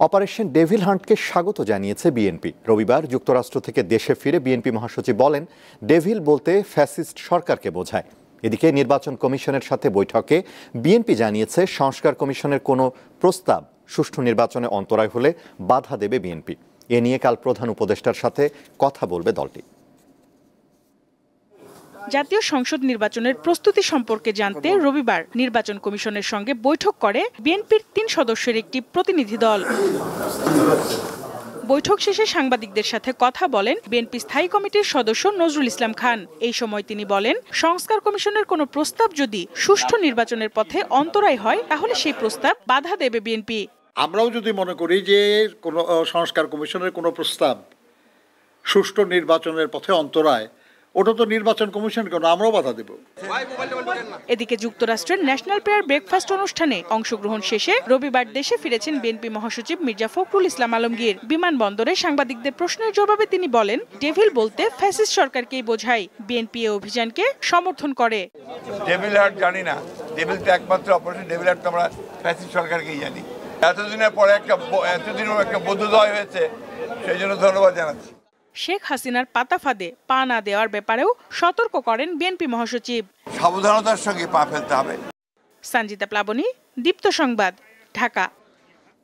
Operation devil হান্টকে স্বাগত জানিয়েছে BNP. রবিবার যুক্তরাষ্ট্র থেকে দেশে ফিরে বিএনপি মহাসচিব বলেন, ডেভিল বলতে ফ্যাসিস্ট সরকারকে বোঝায়। এদিকে নির্বাচন কমিশনের সাথে বৈঠকে বিএনপি জানিয়েছে, সংস্কার কমিশনের কোনো প্রস্তাব সুষ্ঠু নির্বাচনে অন্তরায় হলে বাধা দেবে বিএনপি। এ নিয়ে কাল প্রধান উপদেষ্টার সাথে কথা বলবে দলটি। জাতীয় সংসদ নির্বাচনের প্রস্তুতি সম্পর্কে জানতে রবিবার নির্বাচন কমিশনের সঙ্গে বৈঠক করে বিএনপির ৩ সদস্যের একটি প্রতিনিধি দল। বৈঠক শেষে সাংবাদিকদের সাথে কথা বলেন বিএনপি স্থায়ী কমিটির সদস্য নজরুল ইসলাম খান। এই সময় তিনি বলেন, সংস্কার কমিশনের কোনো প্রস্তাব যদি সুষ্ঠু নির্বাচনের পথে অন্তরায় হয় তাহলে সেই প্রস্তাব বাধা দেবে বিএনপি। আমরাও যদি মনে করি যে কোনো সংস্কার কমিশনের কোনো প্রস্তাব সুষ্ঠু নির্বাচনের পথে অন্তরায়, ওটা তো নির্বাচন কমিশন কেন, আমরাও বাধা দেব। এদিকে যুক্তরাষ্ট্রের ন্যাশনাল প্রেয়ার ব্রেকফাস্ট অনুষ্ঠানে অংশগ্রহণ শেষে রবিবার দেশে ফিরেছেন বিএনপি মহাসচিব মির্জা ফখরুল ইসলাম আলমগীর। বিমানবন্দরে সাংবাদিকদের প্রশ্নের জবাবে তিনি বলেন, ডেভিল বলতে ফ্যাসিস্ট সরকারকেই বোঝায়। বিএনপি এই অভিযানকে সমর্থন করে। ডেভিল হার্ট জানি না, ডেভিল তো একমাত্র অপারেশন ডেভিল হার্ট তো আমরা ফ্যাসিস্ট সরকারকেই জানি। এতদিনের পরে এতদিনও একটা বোধোদয় হয়েছে, সেই জন্য ধন্যবাদ জানাচ্ছি। শেখ হাসিনার পাতা ফাঁদে পা না দেওয়ার ব্যাপারেও সতর্ক করেন বিএনপি মহাসচিব। সাবধানতার সঙ্গে পা ফেলতে হবে। সঞ্জিতা প্লাবনী, দীপ্ত সংবাদ, ঢাকা।